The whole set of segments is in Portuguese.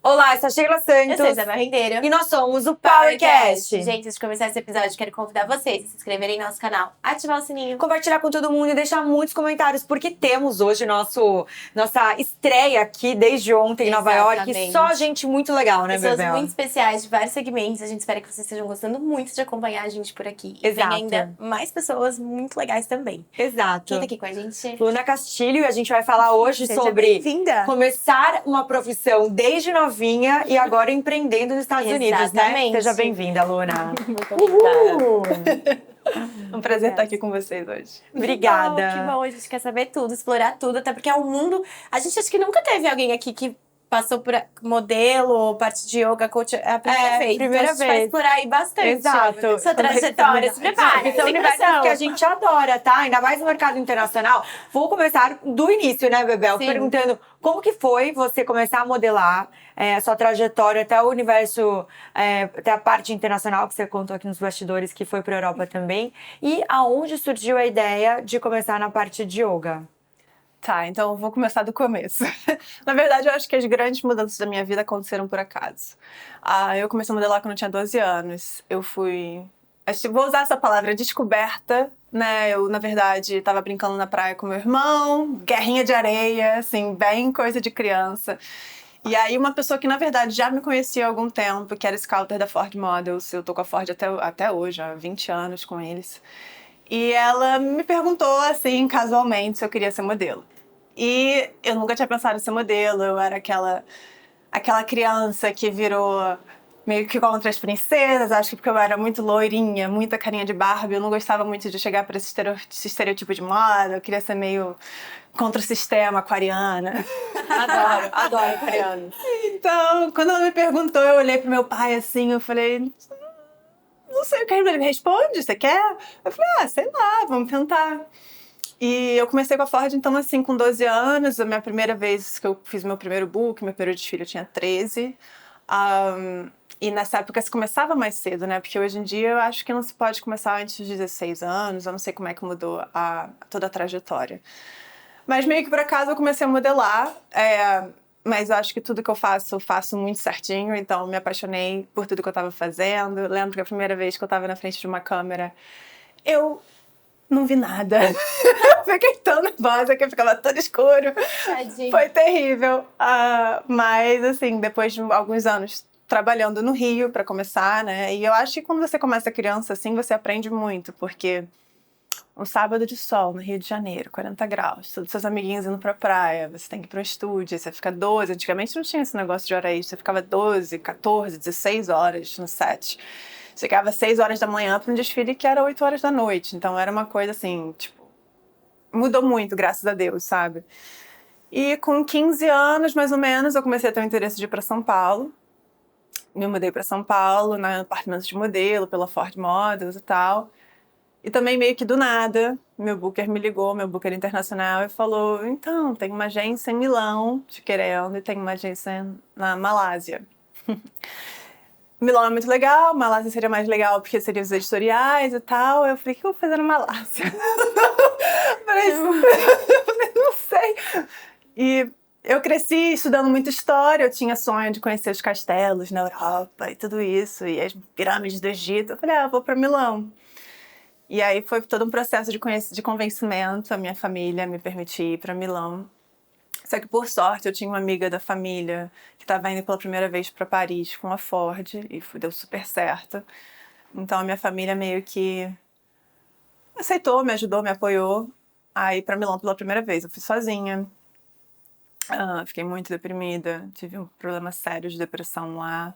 Olá, eu sou a Sheila Santos. Eu sou a Isabel Rendeiro. E nós somos o PowerCast. Gente, antes de começar esse episódio, quero convidar vocês a se inscreverem no nosso canal, ativar o sininho, Compartilhar com todo mundo e deixar muitos comentários, porque temos hoje nossa estreia aqui desde ontem em Nova York. Só gente muito legal, né, pessoas Bebel? muito especiais de vários segmentos. A gente espera que vocês estejam gostando muito de acompanhar a gente por aqui. Exato. E vem ainda mais pessoas muito legais também. Exato. Quem tá aqui com a gente? Luna Castilho, e a gente vai falar hoje Seja sobre bem-vinda. começar uma profissão desde novinha e agora empreendendo nos Estados Unidos, né? Exatamente. Seja bem-vinda, Luna. Muito obrigada. Um prazer estar aqui com vocês hoje. Obrigada. Que bom, a gente quer saber tudo, explorar tudo, até porque é um mundo... A gente acha que nunca teve alguém aqui que passou por modelo, parte de yoga, coach, é a primeira vez. Primeira então a gente vai vez. explorar aí bastante. Exato. Sua trajetória, se prepare. Esse é um universo que a gente adora, tá? Ainda mais no mercado internacional. Vou começar do início, né, Bebel? Sim. Perguntando como que foi você começar a modelar a sua trajetória até o universo, até a parte internacional que você contou aqui nos bastidores, que foi para a Europa também. E aonde surgiu a ideia de começar na parte de yoga? Tá, então eu vou começar do começo. Na verdade, eu acho que as grandes mudanças da minha vida aconteceram por acaso. Eu comecei a modelar quando eu tinha 12 anos. Eu fui... Vou usar essa palavra, descoberta, né? Eu, na verdade, estava brincando na praia com meu irmão, guerrinha de areia, assim, bem coisa de criança. E aí uma pessoa que, na verdade, já me conhecia há algum tempo, que era scouter da Ford Models, eu tô com a Ford até hoje, há 20 anos com eles. E ela me perguntou, assim, casualmente, se eu queria ser modelo. E eu nunca tinha pensado em ser modelo, eu era aquela criança que virou meio que contra as princesas, acho que porque eu era muito loirinha, muita carinha de Barbie, eu não gostava muito de chegar para esse estereotipo de moda, eu queria ser meio contra o sistema, aquariana. Adoro aquariano. Então, quando ela me perguntou, eu olhei pro meu pai assim, eu falei... Não sei o que ele me responde, você quer? Eu falei, sei lá, vamos tentar. E eu comecei com a Ford, então, assim, com 12 anos. A minha primeira vez que eu fiz meu primeiro book, meu primeiro desfile, eu tinha 13. E nessa época se começava mais cedo, né? Porque hoje em dia eu acho que não se pode começar antes dos 16 anos. Eu não sei como é que mudou toda a trajetória. Mas meio que por acaso eu comecei a modelar. Mas eu acho que tudo que eu faço muito certinho. Então, me apaixonei por tudo que eu estava fazendo. Eu lembro que a primeira vez que eu estava na frente de uma câmera, eu não vi nada. Fiquei tão nervosa que ficava todo escuro. Tadinho. Foi terrível. Mas, assim, depois de alguns anos trabalhando no Rio, para começar, né? E eu acho que quando você começa criança, assim, você aprende muito. Porque um sábado de sol no Rio de Janeiro, 40 graus, todos seus amiguinhos indo pra praia, você tem que ir pro estúdio, você fica 12. Antigamente não tinha esse negócio de hora extra, você ficava 12, 14, 16 horas no set. Chegava às 6 horas da manhã para um desfile que era 8 horas da noite. Então era uma coisa assim, tipo... Mudou muito, graças a Deus, sabe? E com 15 anos, mais ou menos, eu comecei a ter o interesse de ir para São Paulo. Me mudei para São Paulo, no apartamento de modelo, pela Ford Models e tal. E também meio que do nada, meu booker me ligou, meu booker internacional, e falou, então, tem uma agência em Milão te querendo e tem uma agência na Malásia. Milão é muito legal, Malásia seria mais legal porque seria os editoriais e tal. Eu falei, o que eu vou fazer na Malásia? Não sei. E eu cresci estudando muita história, eu tinha sonho de conhecer os castelos na Europa e tudo isso, e as pirâmides do Egito. Eu falei, eu vou para Milão. E aí foi todo um processo de convencimento, a minha família me permitir ir para Milão. Só que, por sorte, eu tinha uma amiga da família que estava indo pela primeira vez para Paris com a Ford e deu super certo. Então, a minha família meio que aceitou, me ajudou, me apoiou a ir para Milão pela primeira vez. Eu fui sozinha, fiquei muito deprimida, tive um problema sério de depressão lá.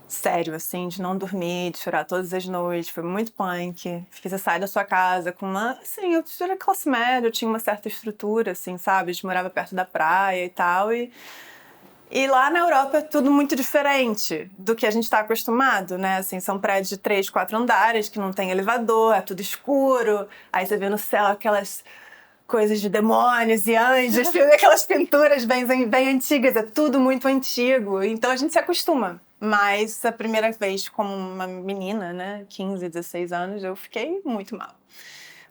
Sério, assim, de não dormir, de chorar todas as noites, foi muito punk. Porque você sai da sua casa com uma... Assim, eu era classe média, eu tinha uma certa estrutura, assim, sabe? A gente morava perto da praia e tal, e lá na Europa é tudo muito diferente do que a gente tá acostumado, né? Assim, são prédios de 3, 4 andares, que não tem elevador, é tudo escuro, aí você vê no céu aquelas coisas de demônios e anjos, aquelas pinturas bem antigas, é tudo muito antigo, então a gente se acostuma. Mas a primeira vez como uma menina, né, 15, 16 anos, eu fiquei muito mal.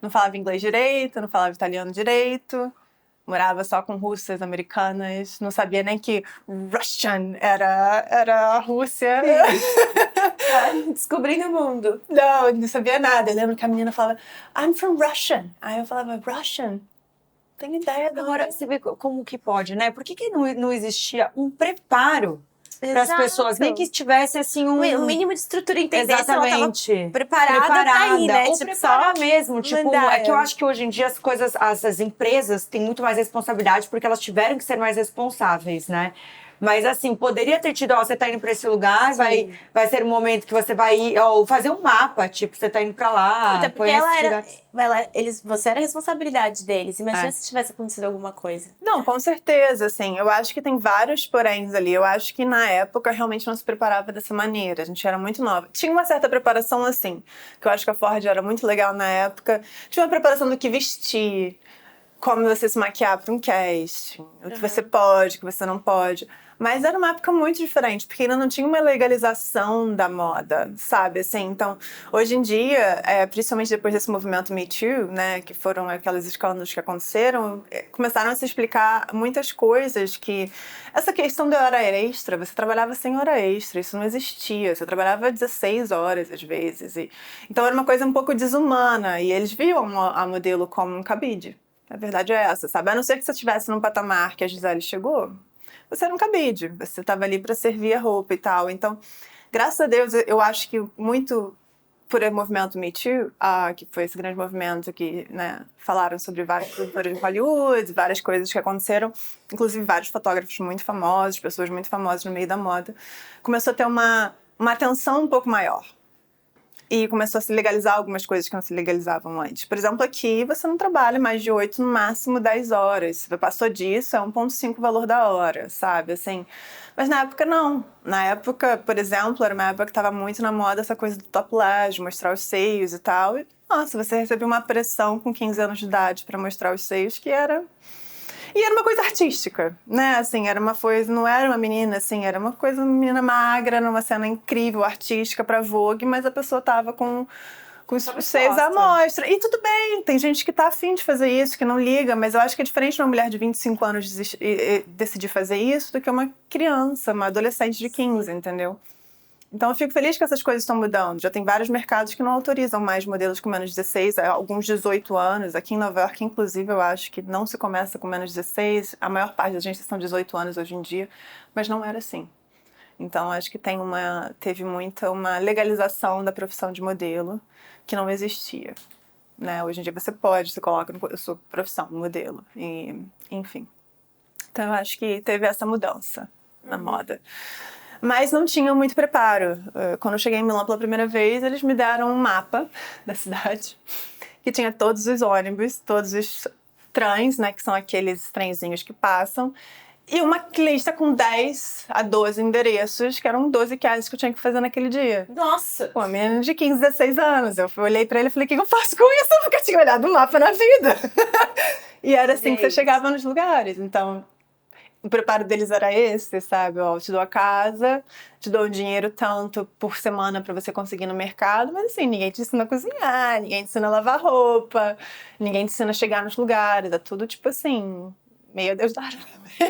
Não falava inglês direito, não falava italiano direito, morava só com russas, americanas, não sabia nem que Russian era a Rússia. Descobrindo o mundo. Não sabia nada. Eu lembro que a menina falava, I'm from Russian. Aí eu falava, Russian? Não tenho ideia de Agora, onde é. você vê como que pode, né? Por que não existia um preparo para as pessoas? Nem que tivesse, assim, O mínimo de estrutura, entender se ela tava Exatamente. preparada pra ir, né? Ou Tipo, preparar só mesmo. Tipo, mandar, é que eu acho que hoje em dia as empresas têm muito mais responsabilidade porque elas tiveram que ser mais responsáveis, né? Mas assim, poderia ter tido, ó, você tá indo pra esse lugar, vai ser um momento que você vai ir, ou fazer um mapa, tipo, você tá indo pra lá. Até porque você era a responsabilidade deles. Imagina se tivesse acontecido alguma coisa. Não, com certeza, assim. Eu acho que tem vários poréns ali. Eu acho que na época realmente não se preparava dessa maneira. A gente era muito nova. Tinha uma certa preparação, assim, que eu acho que a Ford era muito legal na época. Tinha uma preparação do que vestir, como você se maquiar para um casting, o que você pode, o que você não pode. Mas era uma época muito diferente, porque ainda não tinha uma legalização da moda, sabe? Assim, então, hoje em dia, principalmente depois desse movimento Me Too, né, que foram aqueles escândalos que aconteceram, começaram a se explicar muitas coisas que... Essa questão da hora extra, você trabalhava sem hora extra, isso não existia. Você trabalhava 16 horas, às vezes. Então, era uma coisa um pouco desumana, e eles viam a modelo como um cabide. A verdade é essa, sabe? A não ser que você estivesse num patamar que a Gisele chegou, você era um cabide, você estava ali para servir a roupa e tal. Então, graças a Deus, eu acho que muito por o movimento Me Too, que foi esse grande movimento que, né, falaram sobre vários produtores de Hollywood, várias coisas que aconteceram, inclusive vários fotógrafos muito famosos, pessoas muito famosas no meio da moda, começou a ter uma atenção um pouco maior. E começou a se legalizar algumas coisas que não se legalizavam antes. Por exemplo, aqui você não trabalha mais de 8, no máximo 10 horas. Se passou disso, é 1,5 o valor da hora, sabe? Assim, mas na época não. Na época, por exemplo, era uma época que estava muito na moda essa coisa do topless, mostrar os seios e tal. E, nossa, você recebia uma pressão com 15 anos de idade para mostrar os seios que era... E era uma coisa artística, né? Assim, era uma coisa, não era uma menina, assim, era uma coisa, uma menina magra, numa cena incrível, artística pra Vogue, mas a pessoa tava com os seios à mostra. E tudo bem, tem gente que tá afim de fazer isso, que não liga, mas eu acho que é diferente de uma mulher de 25 anos decidir fazer isso do que uma criança, uma adolescente de 15, entendeu? Então eu fico feliz que essas coisas estão mudando. Já tem vários mercados que não autorizam mais modelos com menos de 16, alguns 18 anos. Aqui em Nova York, inclusive, eu acho que não se começa com menos de 16. A maior parte das agências são 18 anos hoje em dia, mas não era assim. Então acho que teve muita uma legalização da profissão de modelo que não existia. Né? Hoje em dia você coloca, eu sou profissão, modelo, e, enfim. Então eu acho que teve essa mudança na moda. Mas não tinha muito preparo. Quando eu cheguei em Milão pela primeira vez, eles me deram um mapa da cidade, que tinha todos os ônibus, todos os trens, né, que são aqueles trenzinhos que passam, e uma lista com 10 a 12 endereços, que eram 12 casas que eu tinha que fazer naquele dia. Nossa! Pô, menos de 15, 16 anos. Eu olhei pra ele e falei, o que eu faço com isso? Eu nunca tinha olhado o mapa na vida. E era assim que você chegava nos lugares. Então, o preparo deles era esse, sabe? Ó, eu te dou a casa, te dou um dinheiro tanto por semana pra você conseguir no mercado, mas assim, ninguém te ensina a cozinhar, ninguém te ensina a lavar roupa, ninguém te ensina a chegar nos lugares, é tudo tipo assim, meio Deus dará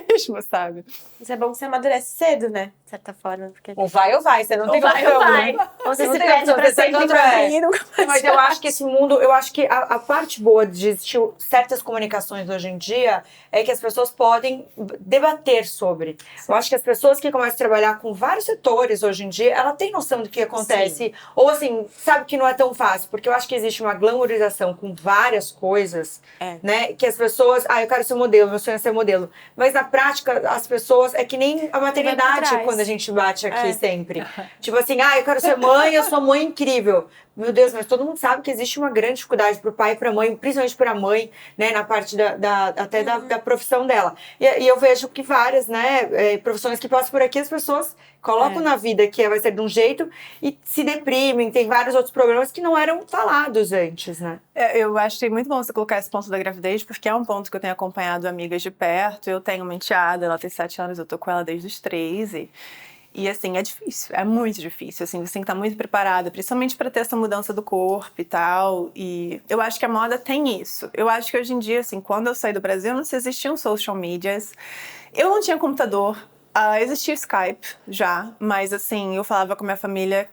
mesmo, sabe? Isso é bom que você amadurece cedo, né? De certa forma. Porque... Ou vai, você não tem ou vai. né? Ou você Não se tem perde opção, pra você tá sempre indo pra atrás. mim e nunca mais Mas eu acho que esse mundo, eu acho que a parte boa de existir certas comunicações hoje em dia é que as pessoas podem debater sobre. Sim. Eu acho que as pessoas que começam a trabalhar com vários setores hoje em dia, ela tem noção do que acontece. Sim. Ou assim, sabe que não é tão fácil, porque eu acho que existe uma glamourização com várias coisas, né? Que as pessoas, eu quero ser modelo, meu sonho é ser modelo. Mas na prática, as pessoas, é que nem a maternidade quando a gente bate aqui sempre. Tipo assim, eu quero ser mãe, eu sou mãe incrível. Meu Deus, mas todo mundo sabe que existe uma grande dificuldade pro pai e pra mãe, principalmente pra mãe, né, na parte da profissão dela. E eu vejo que várias, né, profissões que passam por aqui, as pessoas colocam na vida que vai ser de um jeito e se deprimem, tem vários outros problemas que não eram falados antes, né? Eu achei muito bom você colocar esse ponto da gravidez, porque é um ponto que eu tenho acompanhado amigas de perto. Eu tenho uma enteada, ela tem 7 anos, eu tô com ela desde os 3. E, assim, é difícil, é muito difícil, assim, você tem que estar muito preparada, principalmente para ter essa mudança do corpo e tal, e eu acho que a moda tem isso. Eu acho que hoje em dia, assim, quando eu saí do Brasil, não se existiam social medias, eu não tinha computador, existia Skype já, mas assim, eu falava com a minha família,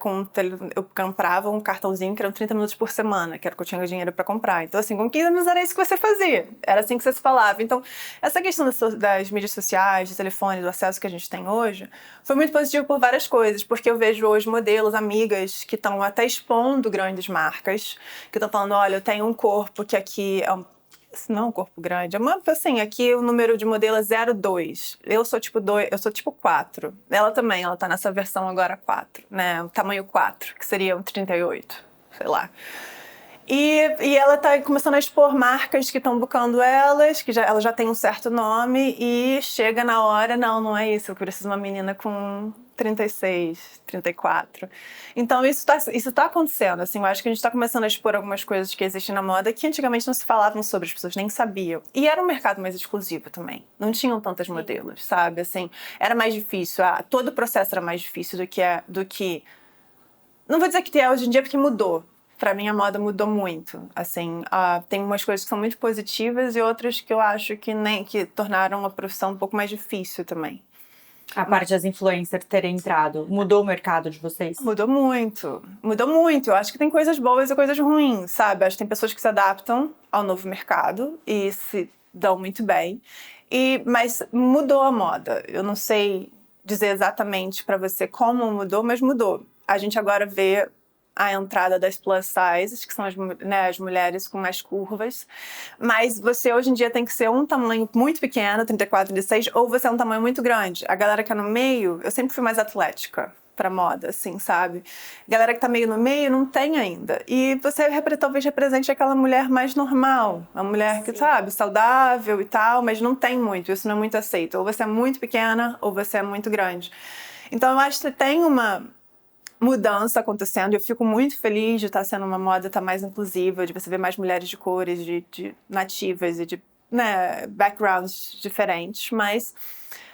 eu comprava um cartãozinho que eram 30 minutos por semana, que era o que eu tinha dinheiro pra comprar. Então assim, com 15 minutos era isso que você fazia, era assim que você se falava. Então, essa questão das mídias sociais, do telefone, do acesso que a gente tem hoje, foi muito positivo por várias coisas, porque eu vejo hoje modelos, amigas, que estão até expondo grandes marcas, que estão falando, olha, eu tenho um corpo que aqui é não é um corpo grande. Assim, aqui o número de modelo é 02. Eu sou tipo 2, eu sou tipo 4. Ela também, ela tá nessa versão agora 4, né? O tamanho 4, que seria um 38, sei lá. E ela tá começando a expor marcas que estão buscando elas, que ela já tem um certo nome, e chega na hora, não é isso, eu preciso de uma menina com 36, 34. Então isso tá acontecendo, assim, eu acho que a gente tá começando a expor algumas coisas que existem na moda que antigamente não se falavam sobre, as pessoas nem sabiam. E era um mercado mais exclusivo também, não tinham tantas modelos, sabe, assim, era mais difícil, todo o processo era mais difícil do que... Não vou dizer que é hoje em dia, porque mudou. Pra mim, a moda mudou muito. Assim, tem umas coisas que são muito positivas e outras que eu acho que tornaram a profissão um pouco mais difícil também. A parte das influencers terem entrado, mudou o mercado de vocês? Mudou muito. Mudou muito. Eu acho que tem coisas boas e coisas ruins, sabe? Acho que tem pessoas que se adaptam ao novo mercado e se dão muito bem. Mas mudou a moda. Eu não sei dizer exatamente pra você como mudou, mas mudou. A gente agora vê a entrada das plus sizes, que são as mulheres com mais curvas, mas você hoje em dia tem que ser um tamanho muito pequeno, 34, 36, ou você é um tamanho muito grande. A galera que é no meio, eu sempre fui mais atlética pra moda, assim, sabe? A galera que tá meio no meio não tem ainda. E você talvez represente aquela mulher mais normal, uma mulher que, sabe, saudável e tal, mas não tem muito, isso não é muito aceito. Ou você é muito pequena, ou você é muito grande. Então eu acho que tem uma mudança acontecendo, eu fico muito feliz de estar sendo uma moda mais inclusiva, de você ver mais mulheres de cores, de nativas e de, né, backgrounds diferentes, mas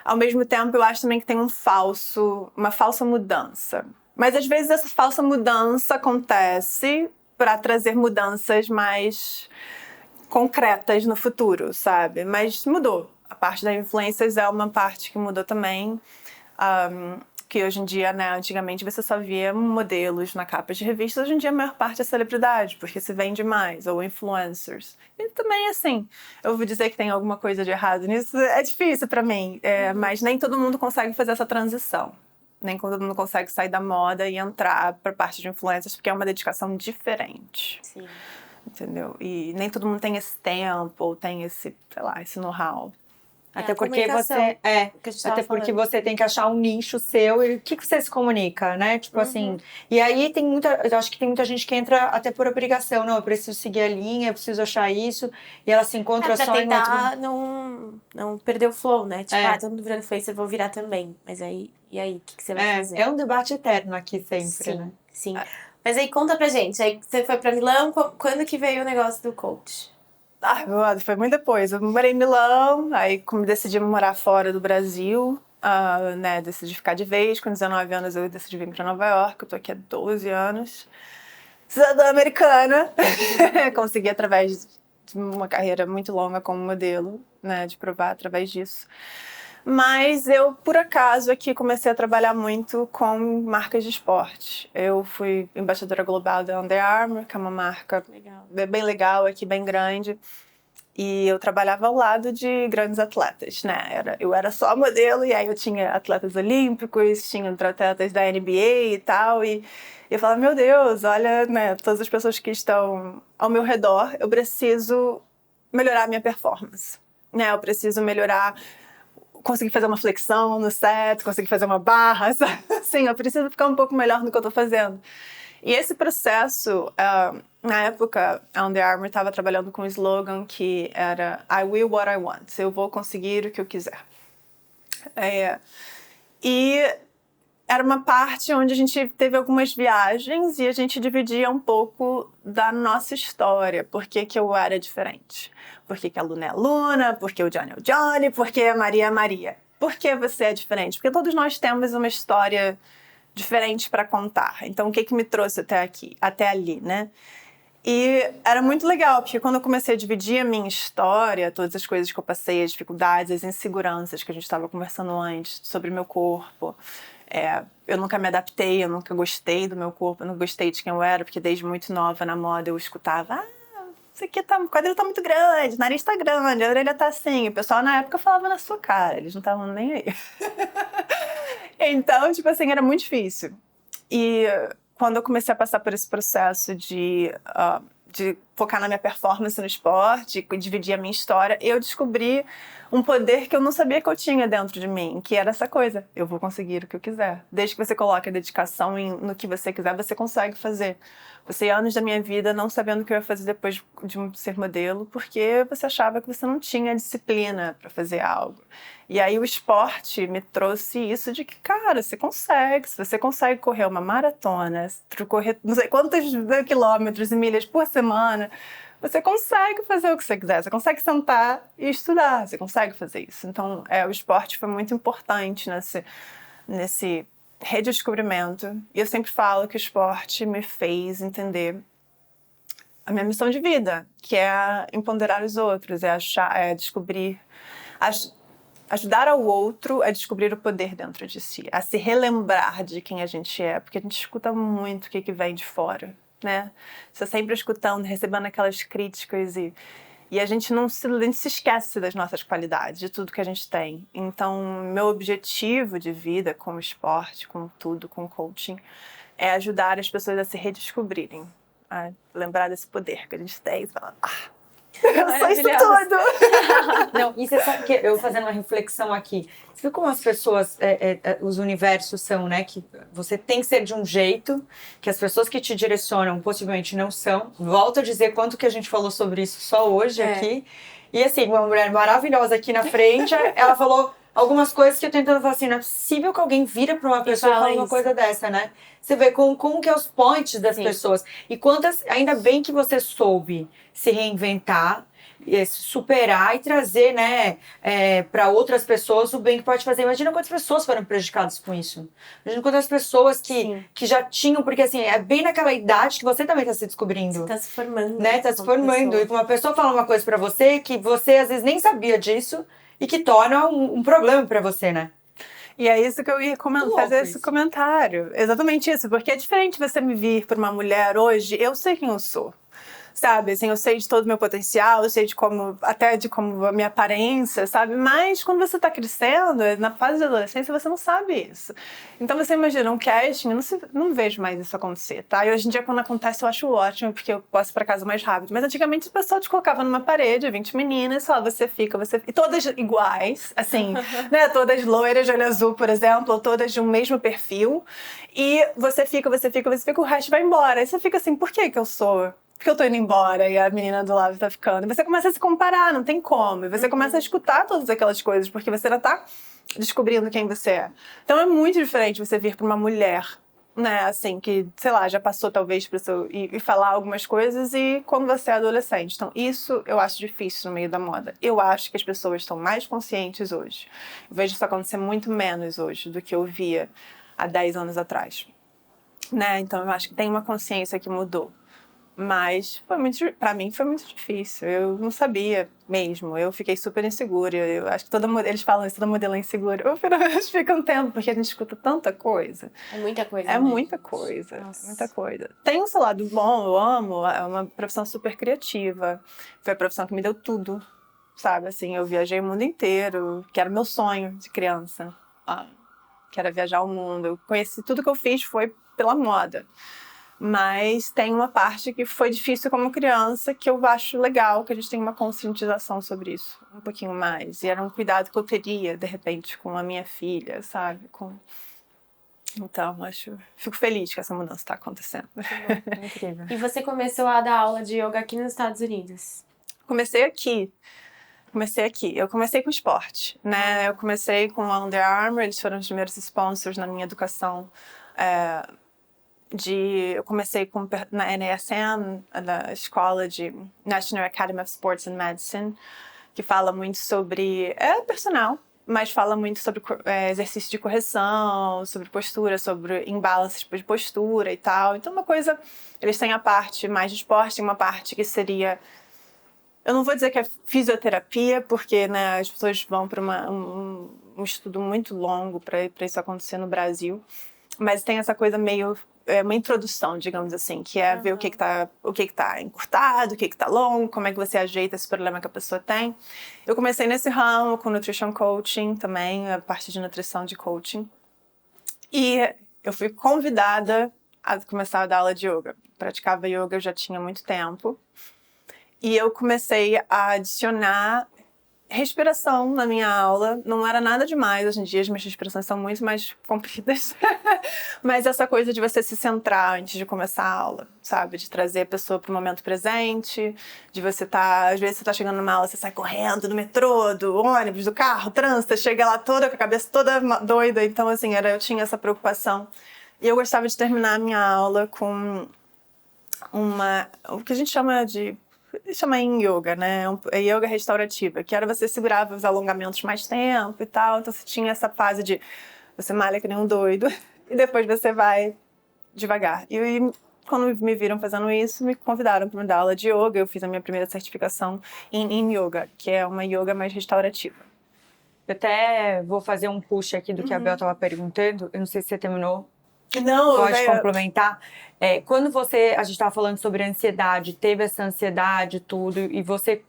ao mesmo tempo eu acho também que tem uma falsa mudança. Mas às vezes essa falsa mudança acontece para trazer mudanças mais concretas no futuro, sabe? Mas mudou. A parte das influências é uma parte que mudou também. Que hoje em dia, né, antigamente você só via modelos na capa de revistas, hoje em dia a maior parte é celebridade, porque se vende mais, ou influencers. E também, assim, eu vou dizer que tem alguma coisa de errado nisso, é difícil pra mim, mas nem todo mundo consegue fazer essa transição. Nem todo mundo consegue sair da moda e entrar pra parte de influencers, porque é uma dedicação diferente. Sim. Entendeu? E nem todo mundo tem esse tempo, ou tem esse, sei lá, esse know-how. Até a porque comunicação você que a gente tava até porque falando. você tem que achar um nicho seu e o que você se comunica, né? Tipo assim. E aí eu acho que tem muita gente que entra até por obrigação, não, eu preciso seguir a linha, eu preciso achar isso, e ela se encontra Pra só em outro. tentar não perder o flow, né? Tipo, todo mundo virando influencer, eu vou virar também. Mas aí, e aí, o que você vai fazer? É um debate eterno aqui sempre, Sim, né? sim. Mas aí conta pra gente, aí você foi pra Milão, quando que veio o negócio do coach? Foi muito depois. Eu morei em Milão, aí como decidi morar fora do Brasil, né, decidi ficar de vez. Com 19 anos eu decidi vir para Nova York, eu tô aqui há 12 anos. Cidadã americana. Consegui através de uma carreira muito longa como modelo, né, de provar através disso. Mas eu, por acaso, aqui comecei a trabalhar muito com marcas de esporte. Eu fui embaixadora global da Under Armour, que é uma marca bem legal aqui, bem grande. E eu trabalhava ao lado de grandes atletas, né? Eu era só modelo, e aí eu tinha atletas olímpicos, tinha atletas da NBA e tal. E eu falava, meu Deus, olha, né, todas as pessoas que estão ao meu redor, eu preciso melhorar a minha performance. Né? Eu preciso melhorar... conseguir fazer uma flexão no set, conseguir fazer uma barra, sabe? Assim, eu preciso ficar um pouco melhor no que eu tô fazendo. E esse processo, na época, a Under Armour estava trabalhando com um slogan que era I will what I want, eu vou conseguir o que eu quiser. E era uma parte onde a gente teve algumas viagens e a gente dividia um pouco da nossa história, por que eu era diferente. Por que a Luna é a Luna, por que o Johnny é o Johnny, por que a Maria é a Maria. Por que você é diferente? Porque todos nós temos uma história diferente para contar. Então, o que me trouxe até aqui, até ali, né? E era muito legal, porque quando eu comecei a dividir a minha história, todas as coisas que eu passei, as dificuldades, as inseguranças que a gente estava conversando antes, sobre o meu corpo. Eu nunca me adaptei, eu nunca gostei do meu corpo, eu não gostei de quem eu era, porque desde muito nova na moda eu escutava: isso aqui o quadril tá muito grande, o nariz tá grande, a orelha tá assim. O pessoal na época falava na sua cara, eles não estavam nem aí. Então, tipo assim, era muito difícil. E quando eu comecei a passar por esse processo de focar na minha performance no esporte, dividir a minha história, eu descobri um poder que eu não sabia que eu tinha dentro de mim, que era essa coisa: eu vou conseguir o que eu quiser. Desde que você coloque a dedicação no que você quiser, você consegue fazer. Passei anos da minha vida não sabendo o que eu ia fazer depois de ser modelo, porque você achava que você não tinha disciplina para fazer algo. E aí o esporte me trouxe isso de que, cara, você consegue. Se você consegue correr uma maratona, correr não sei quantos quilômetros e milhas por semana, você consegue fazer o que você quiser. Você consegue sentar e estudar, você consegue fazer isso. Então, o esporte foi muito importante nesse redescobrimento. E eu sempre falo que o esporte me fez entender a minha missão de vida, que é empoderar os outros, descobrir, ajudar ao outro a descobrir o poder dentro de si, a se relembrar de quem a gente é, porque a gente escuta muito o que vem de fora, né? Você sempre escutando, recebendo aquelas críticas e a gente a gente se esquece das nossas qualidades, de tudo que a gente tem. Então, meu objetivo de vida com o esporte, com tudo, com o coaching, é ajudar as pessoas a se redescobrirem, a lembrar desse poder que a gente tem e falar: eu sou isso tudo! Não, e você sabe que eu fazendo uma reflexão aqui, você viu como as pessoas, os universos são, né? Que você tem que ser de um jeito, que as pessoas que te direcionam possivelmente não são. Volto a dizer quanto que a gente falou sobre isso só hoje aqui. E assim, uma mulher maravilhosa aqui na frente, ela falou algumas coisas que eu tentando falar assim: não é possível que alguém vira pra uma pessoa e fale uma coisa dessa, né? Você vê como que é os points das pessoas. E quantas, ainda bem que você soube se reinventar, se superar e trazer, né, para outras pessoas o bem que pode fazer. Imagina quantas pessoas foram prejudicadas com isso. Imagina quantas pessoas que já tinham, porque assim, é bem naquela idade que você também está se descobrindo. Você tá se formando. Né? Tá se formando. E uma pessoa fala uma coisa para você que você às vezes nem sabia disso e que torna um problema para você, né? E é isso que eu ia fazer esse comentário. Exatamente isso, porque é diferente você me vir por uma mulher hoje, eu sei quem eu sou. Sabe, assim, eu sei de todo o meu potencial, eu sei até de como a minha aparência, sabe? Mas quando você tá crescendo, na fase da adolescência, você não sabe isso. Então você imagina um casting, eu não vejo mais isso acontecer, tá? E hoje em dia, quando acontece, eu acho ótimo, porque eu posso ir pra casa mais rápido. Mas antigamente o pessoal te colocava numa parede, 20 meninas, só você fica. E todas iguais, assim, né? Todas loiras de olho azul, por exemplo, ou todas de um mesmo perfil. E você fica, o resto vai embora. Aí você fica assim: por que eu sou? Porque eu tô indo embora e a menina do lado tá ficando. E você começa a se comparar, não tem como. E você começa a escutar todas aquelas coisas, porque você ainda tá descobrindo quem você é. Então é muito diferente você vir pra uma mulher, né, assim, que, sei lá, já passou talvez pro e falar algumas coisas, e quando você é adolescente. Então isso eu acho difícil no meio da moda. Eu acho que as pessoas estão mais conscientes hoje. Eu vejo isso acontecer muito menos hoje do que eu via há 10 anos atrás. Né? Então eu acho que tem uma consciência que mudou. Mas pra mim foi muito difícil. Eu não sabia mesmo. Eu fiquei super insegura. Eu acho que eles falam isso, toda modelo é insegura. Eu fica um tempo, porque a gente escuta tanta coisa. É muita coisa. É muita coisa. Nossa. Muita coisa. Tem um seu lado bom, eu amo. É uma profissão super criativa. Foi a profissão que me deu tudo. Sabe, assim, eu viajei o mundo inteiro, que era meu sonho de criança. Que era viajar o mundo. Eu conheci, tudo que eu fiz foi pela moda. Mas tem uma parte que foi difícil como criança, que eu acho legal, que a gente tem uma conscientização sobre isso, um pouquinho mais. E era um cuidado que eu teria, de repente, com a minha filha, sabe? Então, fico feliz que essa mudança está acontecendo. É incrível. E você começou a dar aula de yoga aqui nos Estados Unidos? Comecei aqui. Eu comecei com esporte, né? Eu comecei com a Under Armour, eles foram os primeiros sponsors na minha educação. Eu comecei na NASM, na escola de National Academy of Sports and Medicine, que fala muito sobre personal, mas fala muito sobre exercício de correção, sobre postura, sobre imbalances de postura e tal. Então, uma coisa, eles têm a parte mais de esporte, uma parte que seria, eu não vou dizer que é fisioterapia, porque, né, as pessoas vão para um estudo muito longo para isso acontecer no Brasil, mas tem essa coisa meio uma introdução, digamos assim, que é ver o que tá encurtado, o que tá longo, como é que você ajeita esse problema que a pessoa tem. Eu comecei nesse ramo com nutrition coaching também, a parte de nutrição de coaching. E eu fui convidada a começar a dar aula de yoga. Praticava yoga já tinha muito tempo. E eu comecei a adicionar respiração na minha aula. Não era nada demais. Hoje em dia as minhas respirações são muito mais compridas. Mas essa coisa de você se centrar antes de começar a aula, sabe? De trazer a pessoa para o momento presente, de você às vezes você tá chegando numa aula, você sai correndo do metrô, do ônibus, do carro, trânsito, chega lá toda com a cabeça toda doida. Então, assim, eu tinha essa preocupação. E eu gostava de terminar a minha aula com o que a gente chama em yoga, né? É yoga restaurativa, que era você segurava os alongamentos mais tempo e tal. Então você tinha essa fase de você malha que nem um doido e depois você vai devagar. E quando me viram fazendo isso, me convidaram para me dar aula de yoga. Eu fiz a minha primeira certificação em yoga, que é uma yoga mais restaurativa. Eu até vou fazer um push aqui do que a Bel estava perguntando. Eu não sei se você terminou. Não, pode complementar. Quando a gente estava falando sobre ansiedade, teve essa ansiedade, tudo, e você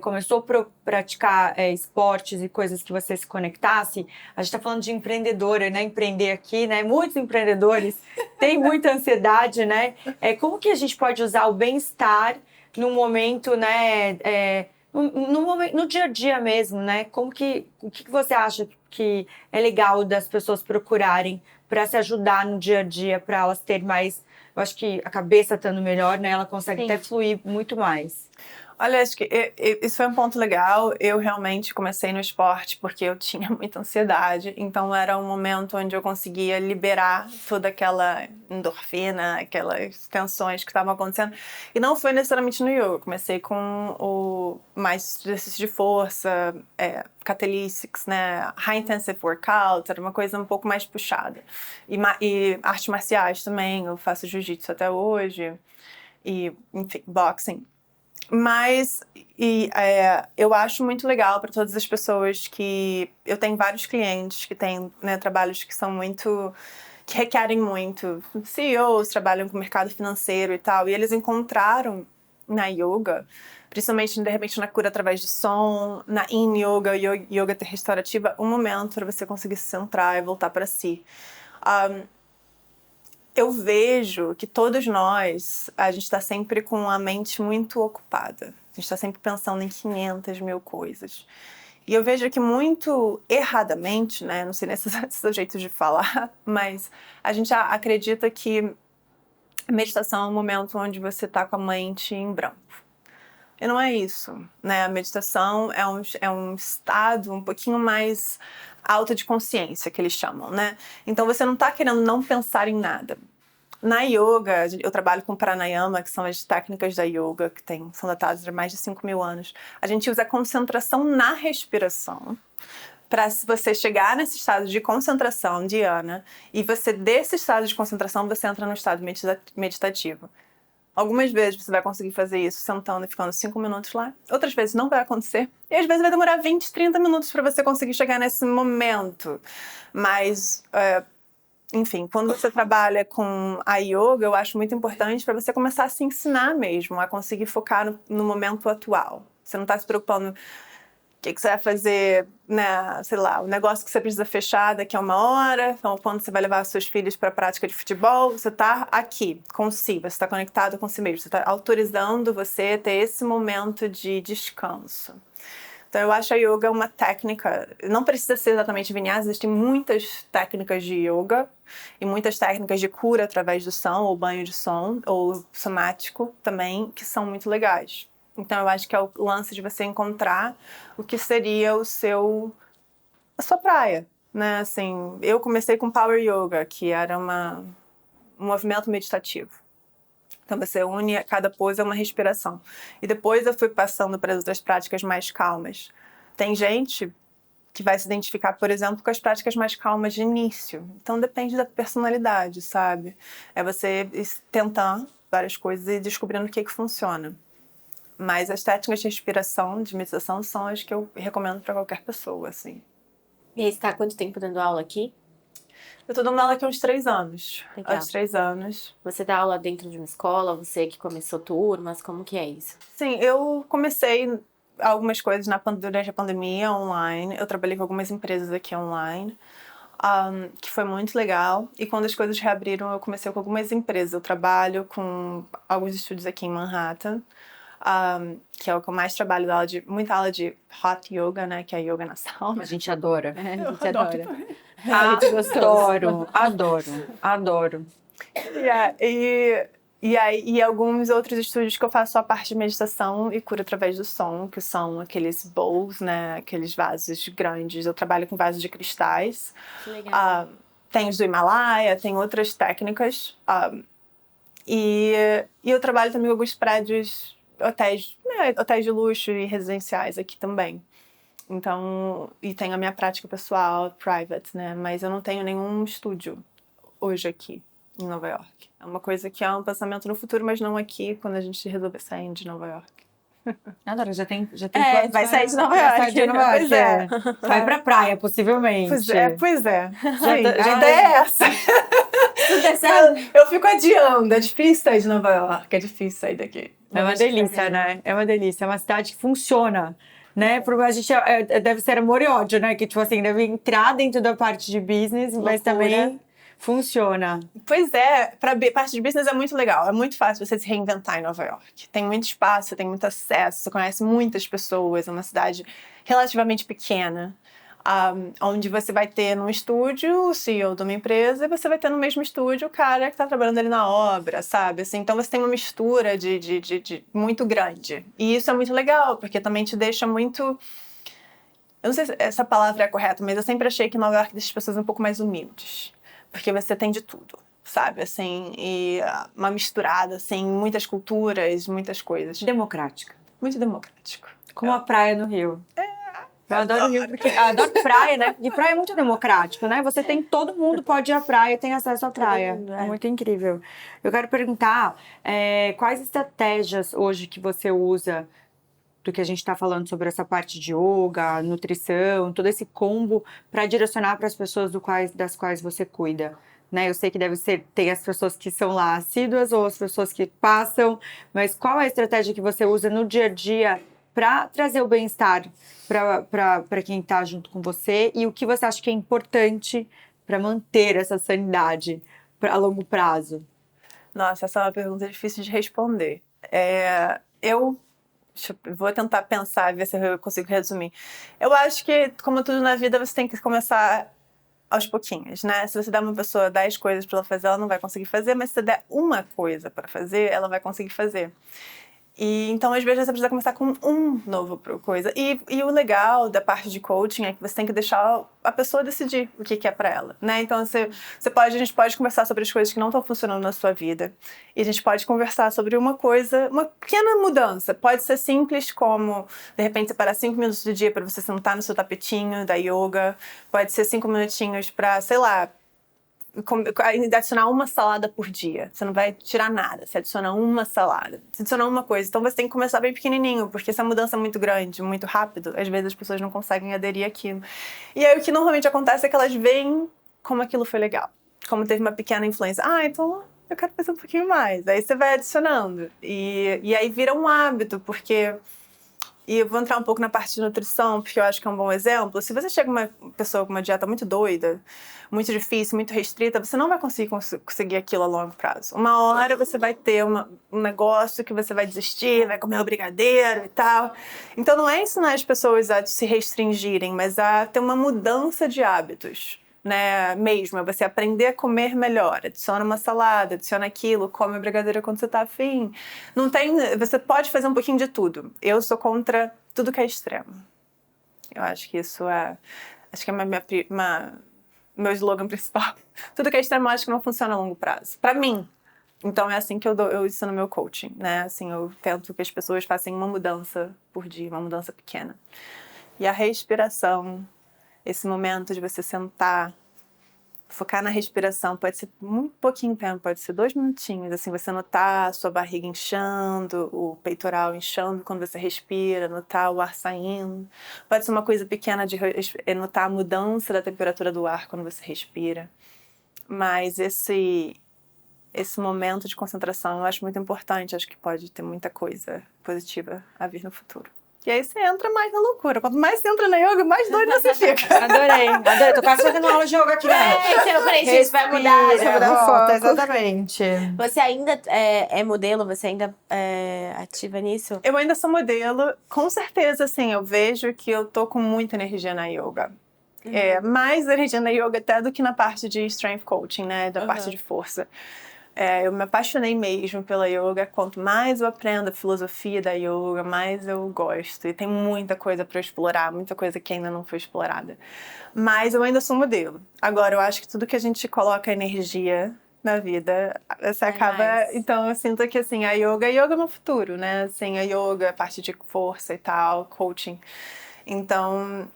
começou a praticar esportes e coisas que você se conectasse, a gente está falando de empreendedora, né? Empreender aqui, né? Muitos empreendedores têm muita ansiedade, né? Como que a gente pode usar o bem-estar no momento, né? No dia a dia mesmo, né? O que você acha que é legal das pessoas procurarem para se ajudar no dia a dia, para elas terem mais... Eu acho que a cabeça estando melhor, né? Ela consegue até fluir muito mais. Olha, acho que isso foi um ponto legal. Eu realmente comecei no esporte porque eu tinha muita ansiedade. Então era um momento onde eu conseguia liberar toda aquela endorfina, aquelas tensões que estavam acontecendo. E não foi necessariamente no yoga. Eu comecei com o mais exercício de força, calisthenics, né? High intensive workout, era uma coisa um pouco mais puxada. E artes marciais também. Eu faço jiu-jitsu até hoje. E, enfim, boxing. Mas eu acho muito legal para todas as pessoas que... Eu tenho vários clientes que têm, né, trabalhos que são que requerem muito. CEOs trabalham com o mercado financeiro e tal. E eles encontraram na yoga, principalmente, de repente, na cura através de som, na yin yoga, yoga restaurativa, um momento para você conseguir se centrar e voltar para si. Eu vejo que todos nós, a gente está sempre com a mente muito ocupada. A gente está sempre pensando em 500 mil coisas. E eu vejo que muito erradamente, né? Não sei nem se é o jeito de falar, mas a gente acredita que a meditação é um momento onde você está com a mente em branco. E não é isso, né? A meditação é um estado um pouquinho mais alto de consciência, que eles chamam, né? Então você não está querendo não pensar em nada. Na yoga, eu trabalho com pranayama, que são as técnicas da yoga, que são datadas há mais de 5.000 anos. A gente usa a concentração na respiração para você chegar nesse estado de concentração, dhyana, e desse estado de concentração, você entra no estado meditativo. Algumas vezes você vai conseguir fazer isso sentando e ficando 5 minutos lá. Outras vezes não vai acontecer. E às vezes vai demorar 20, 30 minutos para você conseguir chegar nesse momento. Mas, enfim, quando você trabalha com a yoga, eu acho muito importante para você começar a se ensinar mesmo, a conseguir focar no momento atual. Você não está se preocupando que você vai fazer, né, sei lá, o negócio que você precisa fechar daqui a 1 hora, então quando você vai levar seus filhos para a prática de futebol, você está aqui, com si, você está conectado com si mesmo, você está autorizando você ter esse momento de descanso. Então eu acho a yoga uma técnica, não precisa ser exatamente vinyasa, existem muitas técnicas de yoga e muitas técnicas de cura através do som, ou banho de som, ou somático também, que são muito legais. Então, eu acho que é o lance de você encontrar o que seria a sua praia, né? Assim, eu comecei com Power Yoga, que era um movimento meditativo. Então, você une, cada pose é uma respiração. E depois eu fui passando para as outras práticas mais calmas. Tem gente que vai se identificar, por exemplo, com as práticas mais calmas de início. Então depende da personalidade, sabe? É você tentar várias coisas e descobrindo o que funciona. Mas as técnicas de respiração, de meditação, são as que eu recomendo para qualquer pessoa, assim. E aí, você tá há quanto tempo dando aula aqui? Eu tô dando aula aqui há uns 3 anos. Legal. Há uns 3 anos. Você dá aula dentro de uma escola? Você que começou turmas? Como que é isso? Sim, eu comecei algumas coisas durante a pandemia online. Eu trabalhei com algumas empresas aqui online, que foi muito legal. E quando as coisas reabriram, eu comecei com algumas empresas. Eu trabalho com alguns estúdios aqui em Manhattan, que é o que eu mais trabalho, muita aula de hot yoga, né? Que é yoga na sauna. A gente adora. A gente Eu adoro. adora. Adoro. E alguns outros estúdios que eu faço só a parte de meditação e cura através do som, que são aqueles bowls, né? Aqueles vasos grandes. Eu trabalho com vasos de cristais. Que legal. Tem os do Himalaia, tem outras técnicas. E eu trabalho também com alguns prédios, hotéis de luxo e residenciais aqui também. Então, e tenho a minha prática pessoal, private, né? Mas eu não tenho nenhum estúdio hoje aqui em Nova York. É uma coisa que é um pensamento no futuro, mas não aqui, quando a gente resolver sair de Nova York. Adoro, já tem É, vai sair de Nova York. Vai sair de Nova York, Pois é. Vai pra praia, possivelmente. Pois é. Sim, a já- ideia é essa. Tudo é certo. Eu fico adiando, é difícil sair de Nova York, é difícil sair daqui. É uma delícia, né? É uma delícia. É uma cidade que funciona, né? Porque a gente deve ser amor e ódio, né? Que, tipo assim, deve entrar dentro da parte de business, mas também funciona. Pois é, para parte de business é muito legal. É muito fácil você se reinventar em Nova York. Tem muito espaço, você tem muito acesso, você conhece muitas pessoas. É uma cidade relativamente pequena, onde você vai ter num estúdio o CEO de uma empresa e você vai ter no mesmo estúdio o cara que está trabalhando ali na obra, sabe? Assim, então você tem uma mistura de muito grande. E isso é muito legal, porque também te deixa muito... Eu não sei se essa palavra é correta, mas eu sempre achei que Nova York deixa as pessoas um pouco mais humildes. Porque você tem de tudo, sabe? Assim, e uma misturada, assim, muitas culturas, muitas coisas. Democrática. Muito democrático. Como a praia no Rio. Eu adoro o Rio, porque eu adoro praia, né? E praia é muito democrático, né? Você tem, todo mundo pode ir à praia e tem acesso à praia. mundo, É muito incrível. Eu quero perguntar, quais estratégias hoje que você usa do que a gente está falando sobre essa parte de yoga, nutrição, todo esse combo para direcionar para as pessoas das quais você cuida, né? Eu sei que tem as pessoas que são lá assíduas ou as pessoas que passam, mas qual é a estratégia que você usa no dia a dia para trazer o bem-estar para quem está junto com você e o que você acha que é importante para manter essa sanidade a longo prazo? Nossa, essa é uma pergunta difícil de responder. Eu vou tentar pensar e ver se eu consigo resumir. Eu acho que, como tudo na vida, você tem que começar aos pouquinhos, né? Se você der uma pessoa 10 coisas para ela fazer, ela não vai conseguir fazer, mas se você der uma coisa para fazer, ela vai conseguir fazer. E então, às vezes, você precisa começar com um novo coisa. E o legal da parte de coaching é que você tem que deixar a pessoa decidir o que é pra ela, né? Então, a gente pode conversar sobre as coisas que não estão funcionando na sua vida. E a gente pode conversar sobre uma pequena mudança. Pode ser simples, como, de repente, separar 5 minutos do dia para você sentar no seu tapetinho da yoga. Pode ser 5 minutinhos para, sei lá, adicionar uma salada por dia. Você não vai tirar nada, você adiciona uma salada, você adiciona uma coisa. Então você tem que começar bem pequenininho, porque se a mudança é muito grande, muito rápido, às vezes as pessoas não conseguem aderir àquilo. E aí o que normalmente acontece é que elas veem como aquilo foi legal, como teve uma pequena influência. Então eu quero fazer um pouquinho mais. Aí você vai adicionando. E aí vira um hábito, porque... E eu vou entrar um pouco na parte de nutrição, porque eu acho que é um bom exemplo. Se você chega uma pessoa com uma dieta muito doida, muito difícil, muito restrita, você não vai conseguir aquilo a longo prazo. Uma hora você vai ter um negócio que você vai desistir, vai comer o brigadeiro e tal. Então não é ensinar as pessoas a se restringirem, mas a ter uma mudança de hábitos. Né, mesmo, é você aprender a comer melhor, adiciona uma salada, adiciona aquilo, come a brigadeira quando você tá afim. Você pode fazer um pouquinho de tudo. Eu sou contra tudo que é extremo. Eu acho que isso acho que é meu slogan principal. Tudo que é extremo eu acho que não funciona a longo prazo. Pra mim. Então é assim que eu ensino meu coaching, né? Assim, eu tento que as pessoas façam uma mudança por dia, uma mudança pequena. E a respiração esse momento de você sentar, focar na respiração, pode ser muito pouquinho tempo, pode ser 2 minutinhos, assim, você notar a sua barriga inchando, o peitoral inchando quando você respira, notar o ar saindo. Pode ser uma coisa pequena de notar a mudança da temperatura do ar quando você respira. Mas esse momento de concentração eu acho muito importante, acho que pode ter muita coisa positiva a vir no futuro. E aí você entra mais na loucura. Quanto mais você entra na yoga, mais doido você fica. Adorei. Tô quase fazendo aula de yoga aqui, né? Então, peraí, gente, vai mudar. Volta, exatamente. Você ainda é modelo? Você ainda é ativa nisso? Eu ainda sou modelo. Com certeza, assim, eu vejo que eu tô com muita energia na yoga. Mais energia na yoga até do que na parte de strength coaching, né? Da parte de força. Eu me apaixonei mesmo pela yoga. Quanto mais eu aprendo a filosofia da yoga, mais eu gosto. E tem muita coisa para explorar, muita coisa que ainda não foi explorada. Mas eu ainda sou modelo. Agora, eu acho que tudo que a gente coloca energia na vida, você acaba... mais. Então, eu sinto que, assim, a yoga é meu futuro, né? Assim, a yoga, a parte de força e tal, coaching. Então,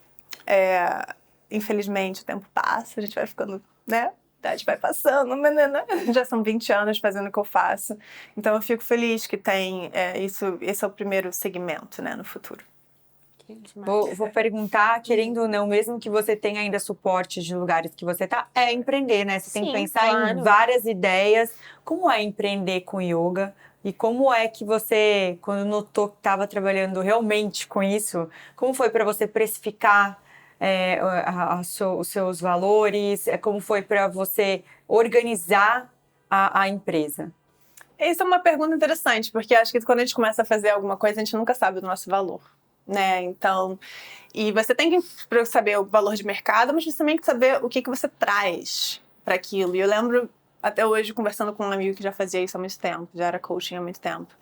infelizmente, o tempo passa, a gente vai ficando, né? A idade vai passando, menina. Já são 20 anos fazendo o que eu faço. Então, eu fico feliz que tem isso. Esse é o primeiro segmento, né, no futuro. Vou perguntar, querendo ou não, mesmo que você tenha ainda suporte de lugares que você tá, é empreender, né? Você tem que pensar em várias ideias. Como é empreender com yoga? E como é que você, quando notou que estava trabalhando realmente com isso, como foi para você precificar os seus valores? Como foi para você organizar a empresa? Essa é uma pergunta interessante, porque acho que quando a gente começa a fazer alguma coisa, a gente nunca sabe do nosso valor, né? Então, e você tem que saber o valor de mercado, mas você também tem que saber o que você traz para aquilo. E eu lembro, até hoje, conversando com um amigo que já fazia isso há muito tempo, já era coaching há muito tempo.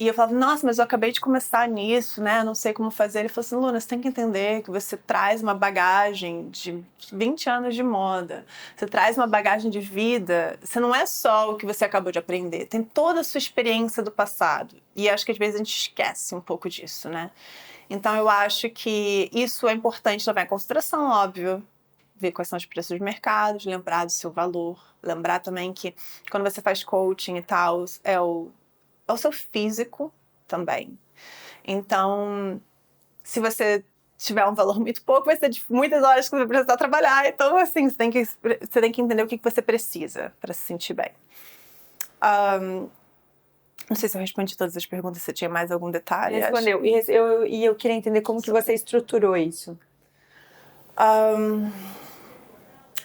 E eu falava, nossa, mas eu acabei de começar nisso, né? Não sei como fazer. Ele falou assim, Luna, você tem que entender que você traz uma bagagem de 20 anos de moda. Você traz uma bagagem de vida. Você não é só o que você acabou de aprender. Tem toda a sua experiência do passado. E acho que às vezes a gente esquece um pouco disso, né? Então eu acho que isso é importante levar em consideração, óbvio. Ver quais são os preços de mercado, lembrar do seu valor. Lembrar também que quando você faz coaching e tal, é o seu físico também. Então, se você tiver um valor muito pouco, vai ser de muitas horas que você vai precisar trabalhar. Então, assim, você tem que entender o que você precisa para se sentir bem. Não sei se eu respondi todas as perguntas, se tinha mais algum detalhe. Respondeu. E eu queria entender como que você estruturou isso.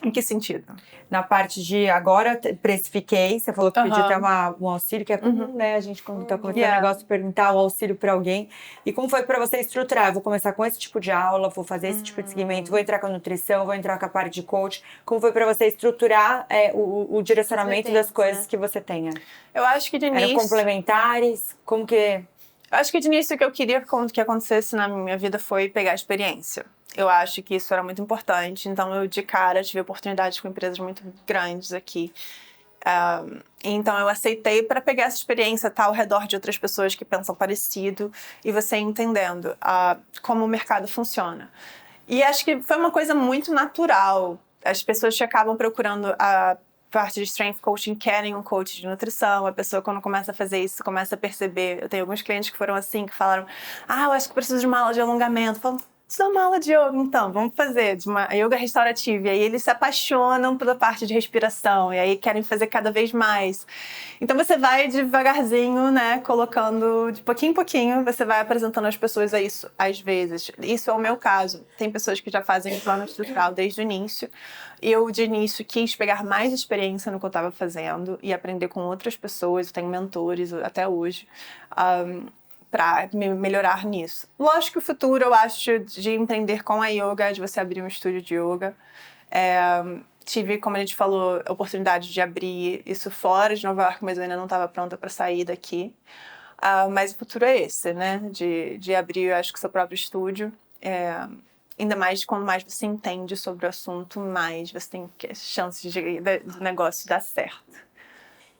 Em que sentido? Na parte de agora precifiquei, você falou que pediu até um auxílio, que é comum, né? A gente, quando tá começando o negócio, perguntar o auxílio para alguém. E como foi para você estruturar? Eu vou começar com esse tipo de aula, vou fazer esse tipo de segmento, vou entrar com a nutrição, vou entrar com a parte de coach. Como foi para você estruturar o direcionamento das coisas que você tenha? Eu acho que de início... Eram complementares? Como que... Eu acho que de início o que eu queria que acontecesse na minha vida foi pegar experiência. Eu acho que isso era muito importante, então eu de cara tive oportunidades com empresas muito grandes aqui. Então eu aceitei para pegar essa experiência, estar ao redor de outras pessoas que pensam parecido e você entendendo como o mercado funciona. E acho que foi uma coisa muito natural. As pessoas que acabam procurando a parte de strength coaching querem um coach de nutrição. A pessoa, quando começa a fazer isso, começa a perceber. Eu tenho alguns clientes que foram assim, que falaram, eu acho que preciso de uma aula de alongamento. Eu falo, preciso dar uma aula de yoga, então, vamos fazer, de uma yoga restaurativa. E aí eles se apaixonam pela parte de respiração, e aí querem fazer cada vez mais. Então você vai devagarzinho, né, colocando de pouquinho em pouquinho, você vai apresentando às pessoas a isso, às vezes. Isso é o meu caso. Tem pessoas que já fazem plano estrutural desde o início. Eu, de início, quis pegar mais experiência no que eu estava fazendo e aprender com outras pessoas. Eu tenho mentores até hoje. Para me melhorar nisso. Lógico que o futuro, eu acho, de empreender com a yoga, de você abrir um estúdio de yoga. Tive, como a gente falou, a oportunidade de abrir isso fora de Nova York, mas eu ainda não estava pronta para sair daqui. Mas o futuro é esse, né? De abrir, eu acho que, seu próprio estúdio. Ainda mais quando mais você entende sobre o assunto, mais você tem chances do negócio dar certo.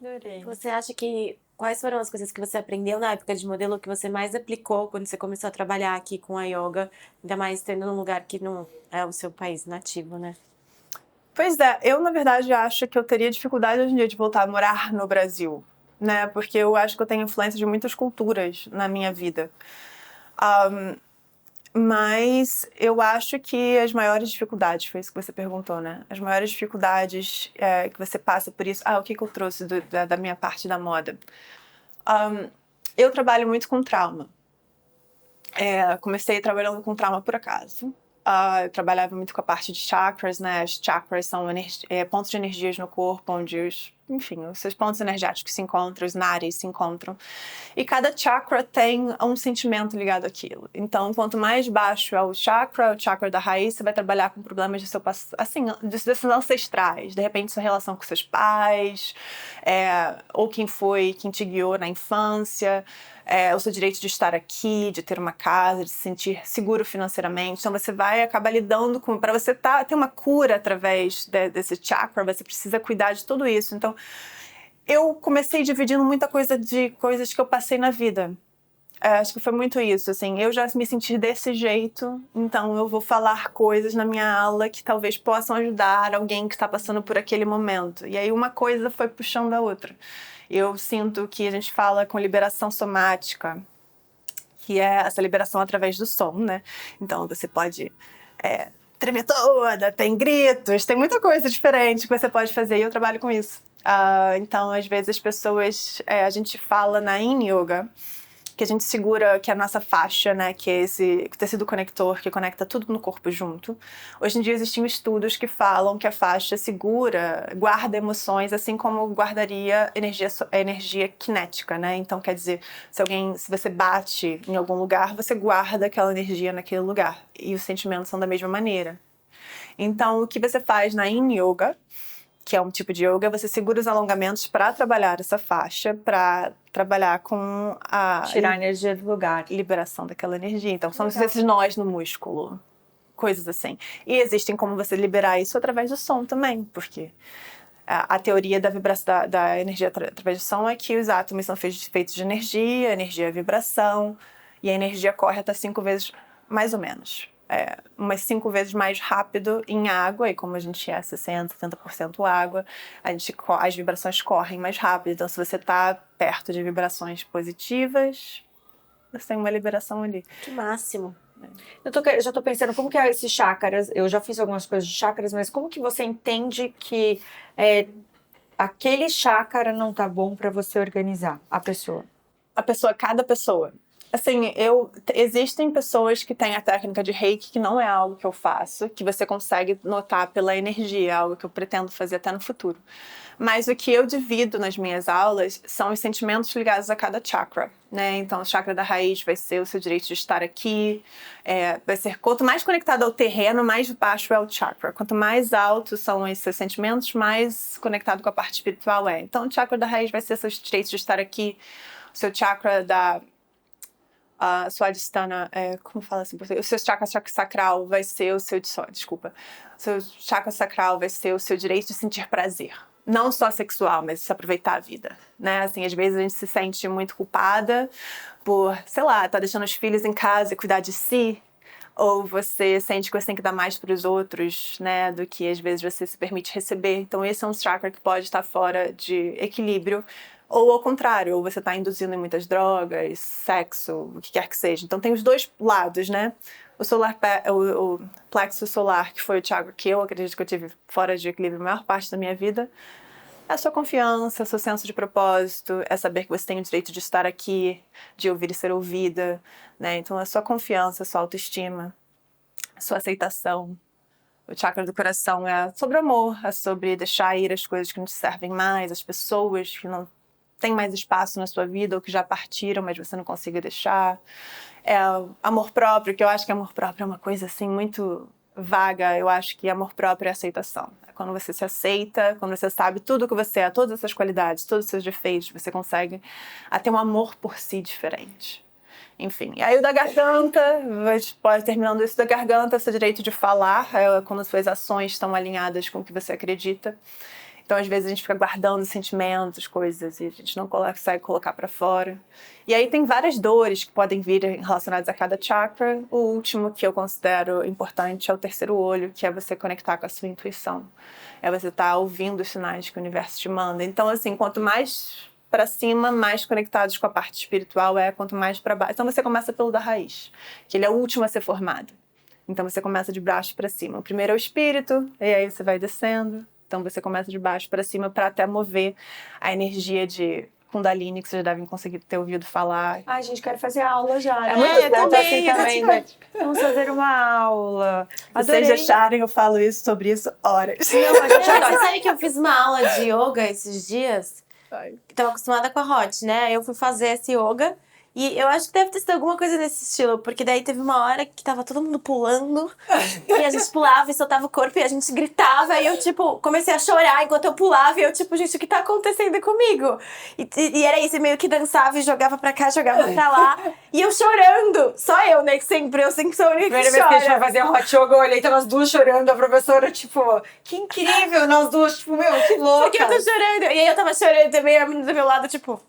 Adorei. Você acha que quais foram as coisas que você aprendeu na época de modelo que você mais aplicou quando você começou a trabalhar aqui com a yoga, ainda mais estando num lugar que não é o seu país nativo, né? Pois é, eu na verdade acho que eu teria dificuldade hoje em dia de voltar a morar no Brasil, né? Porque eu acho que eu tenho influência de muitas culturas na minha vida. Mas eu acho que as maiores dificuldades, foi isso que você perguntou, né? As maiores dificuldades que você passa por isso. O que eu trouxe da minha parte da moda? Eu trabalho muito com trauma. Comecei trabalhando com trauma por acaso. Eu trabalhava muito com a parte de chakras, né? As chakras são pontos de energias no corpo, onde os seus pontos energéticos se encontram, os nadis se encontram. E cada chakra tem um sentimento ligado àquilo. Então, quanto mais baixo é o chakra da raiz, você vai trabalhar com problemas de seu passado, assim, desses ancestrais. De repente, sua relação com seus pais, ou quem te guiou na infância, o seu direito de estar aqui, de ter uma casa, de se sentir seguro financeiramente. Então, você vai acabar lidando com... Para você ter uma cura através desse chakra, você precisa cuidar de tudo isso. Então, eu comecei dividindo muita coisa de coisas que eu passei na vida. Acho que foi muito isso, assim, eu já me senti desse jeito, então eu vou falar coisas na minha aula que talvez possam ajudar alguém que está passando por aquele momento. E aí uma coisa foi puxando a outra. Eu sinto que a gente fala com liberação somática, que é essa liberação através do som, né? Então você pode tremer toda, tem gritos, tem muita coisa diferente que você pode fazer e eu trabalho com isso. Então, às vezes as pessoas, a gente fala na Yin Yoga, que a gente segura, que é a nossa faixa, né, que é esse tecido conector que conecta tudo no corpo junto. Hoje em dia existem estudos que falam que a faixa guarda emoções, assim como guardaria energia cinética, né? Então, quer dizer, se você bate em algum lugar, você guarda aquela energia naquele lugar. E os sentimentos são da mesma maneira. Então, o que você faz na Yin Yoga, que é um tipo de yoga, você segura os alongamentos para trabalhar essa faixa, para trabalhar com tirar a energia do lugar. Liberação daquela energia. Então, são esses nós no músculo, coisas assim. E existem como você liberar isso através do som também, porque a teoria da vibração da energia através do som é que os átomos são feitos de energia, energia é vibração, e a energia corre até 5 vezes, mais ou menos. Umas 5 vezes mais rápido em água, e como a gente é 60%, 70% água, as vibrações correm mais rápido. Então, se você está perto de vibrações positivas, você tem uma liberação ali. Que máximo. Eu já tô pensando, como que é esses chakras? Eu já fiz algumas coisas de chakras, mas como que você entende que aquele chakra não tá bom para você organizar a pessoa? Cada pessoa. Assim, existem pessoas que têm a técnica de Reiki, que não é algo que eu faço, que você consegue notar pela energia, algo que eu pretendo fazer até no futuro. Mas o que eu divido nas minhas aulas são os sentimentos ligados a cada chakra, né? Então, o chakra da raiz vai ser o seu direito de estar aqui, vai ser, quanto mais conectado ao terreno, mais baixo é o chakra. Quanto mais alto são esses sentimentos, mais conectado com a parte espiritual é. Então, o chakra da raiz vai ser o seu direito de estar aqui, o seu chakra da Swadhisthana, como fala assim? O seu chakra sacral vai ser o seu... Desculpa. O seu chakra sacral vai ser o seu direito de sentir prazer. Não só sexual, mas de aproveitar a vida, né? Assim, às vezes a gente se sente muito culpada por, sei lá, tá deixando os filhos em casa e cuidar de si. Ou você sente que você tem que dar mais para os outros, né? Do que às vezes você se permite receber. Então esse é um chakra que pode estar fora de equilíbrio. Ou ao contrário, ou você está induzindo em muitas drogas, sexo, o que quer que seja. Então tem os dois lados, né? O plexo solar, que foi o chakra que eu acredito que eu tive fora de equilíbrio a maior parte da minha vida, é a sua confiança, o seu senso de propósito, é saber que você tem o direito de estar aqui, de ouvir e ser ouvida, né? Então a sua confiança, a sua autoestima, a sua aceitação. O chakra do coração é sobre amor, é sobre deixar ir as coisas que não te servem mais, as pessoas que não tem mais espaço na sua vida ou que já partiram, mas você não consegue deixar. Amor próprio, que eu acho que amor próprio é uma coisa assim muito vaga. Eu acho que amor próprio é aceitação. É quando você se aceita, quando você sabe tudo que você é, todas essas qualidades, todos os seus defeitos, você consegue ter um amor por si diferente. Enfim, e aí o da garganta, pode terminando isso da garganta, seu direito de falar, quando as suas ações estão alinhadas com o que você acredita. Então, às vezes, a gente fica guardando sentimentos, coisas, e a gente não consegue colocar pra fora. E aí tem várias dores que podem vir relacionadas a cada chakra. O último que eu considero importante é o terceiro olho, que é você conectar com a sua intuição. É você estar ouvindo os sinais que o universo te manda. Então, assim, quanto mais para cima, mais conectados com a parte espiritual quanto mais para baixo. Então, você começa pelo da raiz, que ele é o último a ser formado. Então, você começa de baixo para cima. O primeiro é o espírito, e aí você vai descendo. Então, você começa de baixo para cima para até mover a energia de Kundalini, que vocês devem conseguir ter ouvido falar. Ai, gente, quero fazer aula já. Né? É muito eu bom. também, né? Vamos fazer uma aula. Se Adorei. vocês deixarem, eu falo sobre isso horas. Não, a gente adora. Você sabe que eu fiz uma aula de yoga esses dias? Tava acostumada com a Hot, né? Eu fui fazer esse yoga. E eu acho que deve ter sido alguma coisa nesse estilo, porque daí teve uma hora que tava todo mundo pulando, e a gente pulava e soltava o corpo, e a gente gritava, e eu, tipo, comecei a chorar enquanto eu pulava, e eu, tipo, gente, o que tá acontecendo comigo? E era isso, e meio que dançava e jogava pra cá, jogava pra lá, e eu chorando, só eu, né, que eu sempre sou a única que Primeira vez que a gente vai chora. fazer hot yoga, eu olhei, tava as duas chorando, a professora, tipo, que incrível, nós duas, tipo, meu, que louca. Porque eu tô chorando, e aí eu tava chorando também, a menina do meu lado, tipo...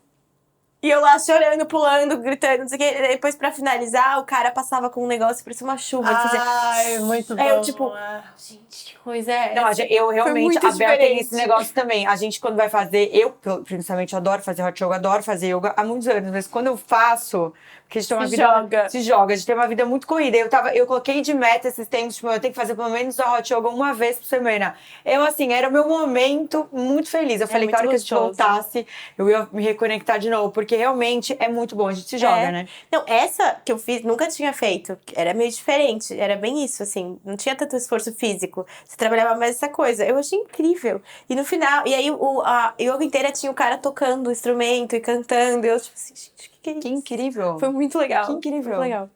E eu lá chorando, pulando, gritando, não sei o quê. E depois, pra finalizar, o cara passava com um negócio, parecia uma chuva. Ele fazia... Ai, muito bom. Aí eu, tipo, gente, que coisa é Não, essa? eu realmente, muito a Bel tem diferente. esse negócio também. A gente, quando vai fazer, eu, principalmente, adoro fazer hot yoga, adoro fazer yoga há muitos anos, mas quando eu faço, porque a gente tem uma Se vida. joga. Se joga, a gente tem uma vida muito corrida. Eu coloquei de meta esses tempos, tipo, eu tenho que fazer pelo menos a hot yoga uma vez por semana. Eu, assim, era o meu momento muito feliz. Eu falei que a hora que a gente gostoso. voltasse, eu ia me reconectar de novo, porque realmente é muito bom, a gente se joga, né? Não, essa que eu fiz, nunca tinha feito. Era meio diferente. Era bem isso, assim. Não tinha tanto esforço físico. Você trabalhava mais essa coisa. Eu achei incrível. E no final... E aí, a yoga inteira tinha o cara tocando o instrumento e cantando. E eu, tipo assim, gente, que é isso? Que incrível. Foi muito legal. Que incrível. Muito legal.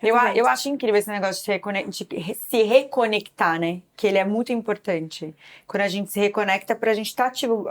Eu acho incrível esse negócio de se reconectar, né? Que ele é muito importante. Quando a gente se reconecta pra gente estar ativo.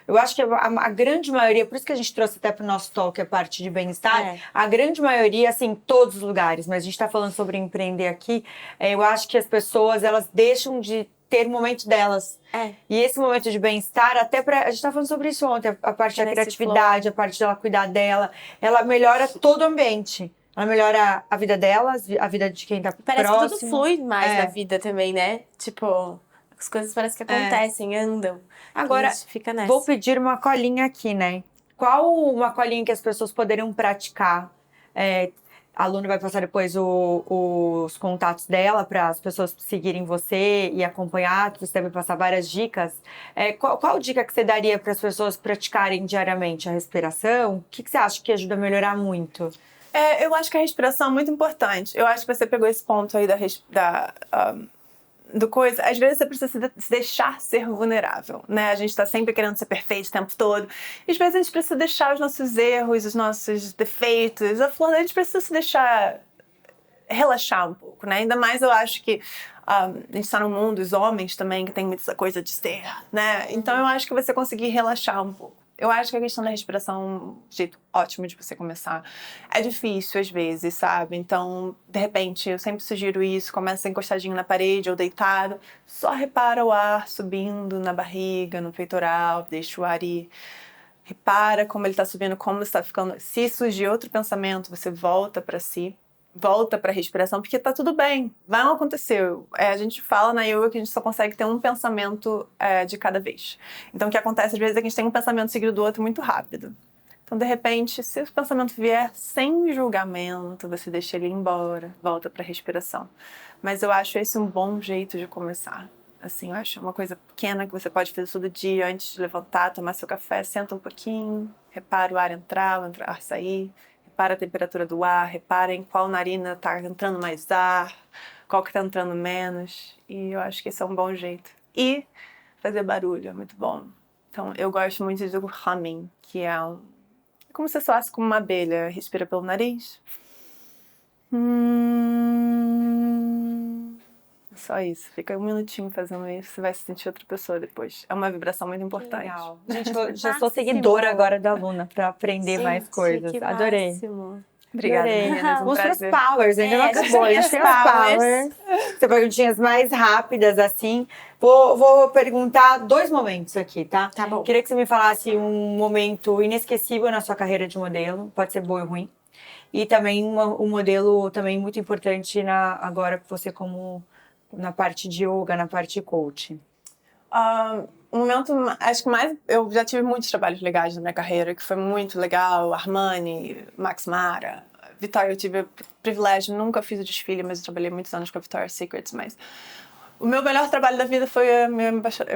Eu acho que a grande maioria, por isso que a gente trouxe até pro nosso talk a parte de bem-estar, a grande maioria, assim, em todos os lugares, mas a gente tá falando sobre empreender aqui, eu acho que as pessoas, elas deixam de ter o momento delas. E esse momento de bem-estar, até pra... A gente tá falando sobre isso ontem, a parte da criatividade, a parte dela cuidar dela, ela melhora todo o ambiente. Ela melhora a vida delas, a vida de quem tá Parece próximo. que tudo flui mais na vida também, né? Tipo, as coisas parecem que acontecem, andam. Agora, a gente fica nessa. vou pedir uma colinha aqui, né? Qual uma colinha que as pessoas poderiam praticar? A Luna vai passar depois os contatos dela para as pessoas seguirem você e acompanhar, que você deve passar várias dicas. Qual dica que você daria para as pessoas praticarem diariamente a respiração? O que você acha que ajuda a melhorar muito? Eu acho que a respiração é muito importante. Eu acho que você pegou esse ponto aí do coisa. Às vezes você precisa se deixar ser vulnerável, né? A gente tá sempre querendo ser perfeito o tempo todo. E às vezes a gente precisa deixar os nossos erros, os nossos defeitos. A gente precisa se deixar relaxar um pouco, né? Ainda mais eu acho que a gente tá num mundo, os homens também, que tem muita essa coisa de ser, né? Então eu acho que você conseguir relaxar um pouco. Eu acho que a questão da respiração é um jeito ótimo de você começar. É difícil às vezes, sabe? Então, de repente, eu sempre sugiro isso. Começa encostadinho na parede ou deitado. Só repara o ar subindo na barriga, no peitoral. Deixa o ar ir. Repara como ele está subindo, como está ficando. Se surgir outro pensamento, você volta para si. Volta para a respiração, porque tá tudo bem, vai acontecer. A gente fala na yoga que a gente só consegue ter um pensamento de cada vez. Então o que acontece às vezes é que a gente tem um pensamento seguido do outro muito rápido. Então de repente, se o pensamento vier sem julgamento, você deixa ele ir embora, volta para a respiração. Mas eu acho esse um bom jeito de começar. Assim, eu acho uma coisa pequena que você pode fazer todo dia antes de levantar, tomar seu café, senta um pouquinho, repara o ar entrar, o ar sair. Repara a temperatura do ar, repara em qual narina está entrando mais ar, qual que está entrando menos. E eu acho que esse é um bom jeito. E fazer barulho é muito bom. Então, eu gosto muito do humming, que é como se soasse como uma abelha. Respira pelo nariz. Só isso. Fica um minutinho fazendo isso, você vai se sentir outra pessoa depois. É uma vibração muito importante. Legal. Gente, eu já sou seguidora agora da Luna para aprender mais coisas. Adorei. Máximo. Obrigada, meninas. Vamos para os powers, ainda não a gente acabou. A tem gente as tem os powers. powers. São perguntinhas mais rápidas, assim. Vou perguntar 2 momentos aqui, tá? Tá bom. Queria que você me falasse um momento inesquecível na sua carreira de modelo, pode ser bom ou ruim. E também um modelo também muito importante agora você como na parte de yoga, na parte coach. Um momento, acho que mais... Eu já tive muitos trabalhos legais na minha carreira, que foi muito legal. Armani, Max Mara, Victoria's. Eu tive o privilégio, nunca fiz o desfile, mas eu trabalhei muitos anos com a Victoria's Secret. Mas o meu melhor trabalho da vida foi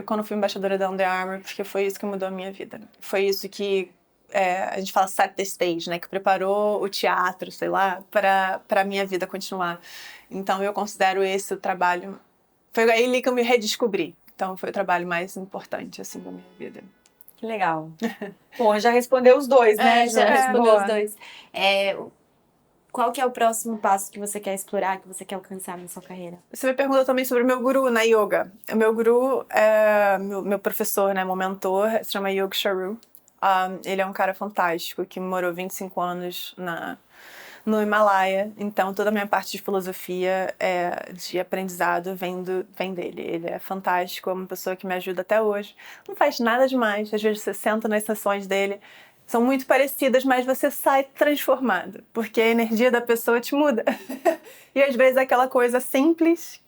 quando eu fui embaixadora da Under Armour, porque foi isso que mudou a minha vida. Foi isso que a gente fala set the stage, né? Que preparou o teatro, sei lá, para a minha vida continuar. Então eu considero esse o trabalho... Foi aí que eu me redescobri. Então, foi o trabalho mais importante, assim, da minha vida. Que legal. Bom, já respondeu os 2, né? Já respondeu Boa. os 2. Qual que é o próximo passo que você quer explorar, que você quer alcançar na sua carreira? Você me perguntou também sobre o meu guru na yoga. O meu guru é meu professor, né, meu mentor, se chama Yoga Sharu. Ele é um cara fantástico, que morou 25 anos no Himalaia, então toda a minha parte de filosofia, de aprendizado, vem dele. Ele é fantástico, é uma pessoa que me ajuda até hoje. Não faz nada demais, às vezes você senta nas sessões dele, são muito parecidas, mas você sai transformado, porque a energia da pessoa te muda. E às vezes aquela coisa simples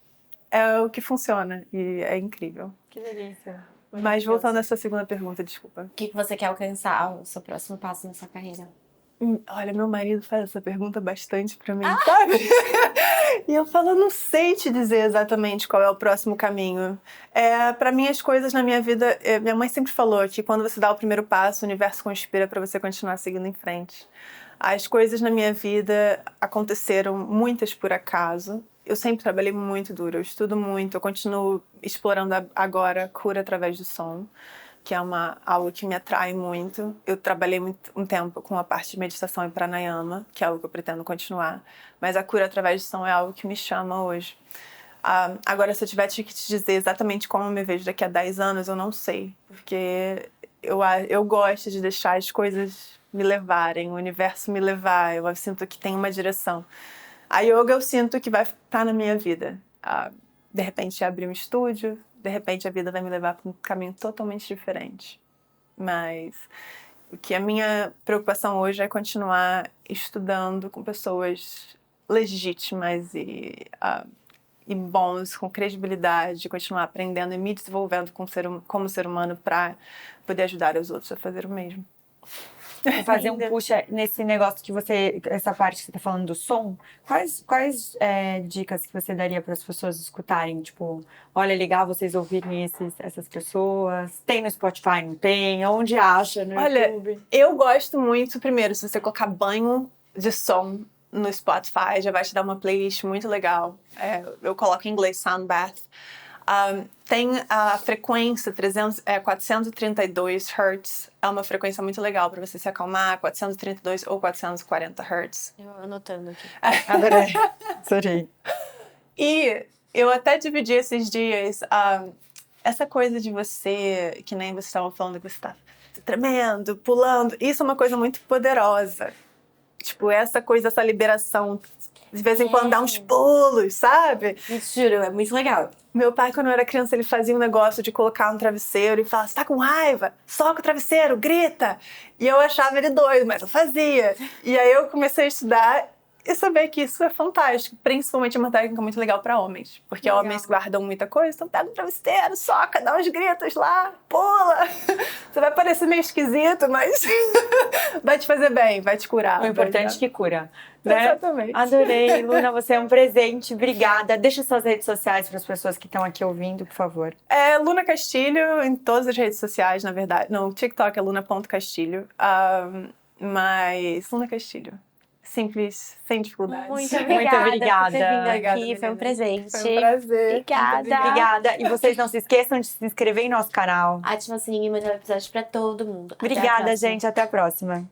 é o que funciona, e é incrível. Que delícia. Mas voltando à sua segunda pergunta, desculpa. O que você quer alcançar, o seu próximo passo na sua carreira? Olha, meu marido faz essa pergunta bastante pra mim, sabe? E eu falo, não sei te dizer exatamente qual é o próximo caminho. Pra mim, as coisas na minha vida... minha mãe sempre falou que quando você dá o primeiro passo, o universo conspira pra você continuar seguindo em frente. As coisas na minha vida aconteceram muitas por acaso. Eu sempre trabalhei muito duro, eu estudo muito, eu continuo explorando agora cura através do som, que é algo que me atrai muito. Eu trabalhei um tempo com a parte de meditação e pranayama, que é algo que eu pretendo continuar. Mas a cura através do som é algo que me chama hoje. Agora, se eu tivesse que te dizer exatamente como eu me vejo daqui a 10 anos, eu não sei. Porque eu gosto de deixar as coisas me levarem, o universo me levar. Eu sinto que tem uma direção. A yoga eu sinto que vai estar na minha vida. De repente, abrir um estúdio. De repente, a vida vai me levar para um caminho totalmente diferente. Mas o que a minha preocupação hoje é continuar estudando com pessoas legítimas e bons, com credibilidade, continuar aprendendo e me desenvolvendo como ser humano para poder ajudar os outros a fazer o mesmo. Vou fazer um push nesse negócio essa parte que você tá falando do som. Quais dicas que você daria para as pessoas escutarem? Tipo, olha, é legal vocês ouvirem essas pessoas. Tem no Spotify, não tem? Onde acha no YouTube? Olha, eu gosto muito, primeiro, se você colocar banho de som no Spotify, já vai te dar uma playlist muito legal. Eu coloco em inglês Sound Bath. Tem a frequência 432 Hz, é uma frequência muito legal para você se acalmar, 432 ou 440 Hz. Eu anotando aqui. Adorei. E eu até dividi esses dias, essa coisa de você, que nem você estava falando que você está tremendo, pulando, isso é uma coisa muito poderosa. Tipo, essa coisa, essa liberação, de vez em quando dá uns pulos, sabe? Juro, é muito legal. Meu pai, quando eu era criança, ele fazia um negócio de colocar um travesseiro e falar, você tá com raiva? Soca o travesseiro, grita! E eu achava ele doido, mas eu fazia. E aí eu comecei a estudar e saber que isso é fantástico. Principalmente é uma técnica muito legal para homens. Porque legal. Homens guardam muita coisa, então pega um travesseiro, soca, dá uns gritos lá, pula. Você vai parecer meio esquisito, mas vai te fazer bem, vai te curar. O importante é que cura. Né? Exatamente. Adorei, Luna, você é um presente, obrigada. Deixa suas redes sociais para as pessoas que estão aqui ouvindo, por favor. Luna Castilho em todas as redes sociais, na verdade. No TikTok é luna.castilho, mas Luna Castilho. Simples, sem dificuldades. Muito obrigada por ter vindo aqui, obrigada, foi um presente. Foi um prazer. Obrigada. E vocês não se esqueçam de se inscrever em nosso canal. Ativa o sininho e mandar o episódio para todo mundo. Obrigada, gente. Até a próxima.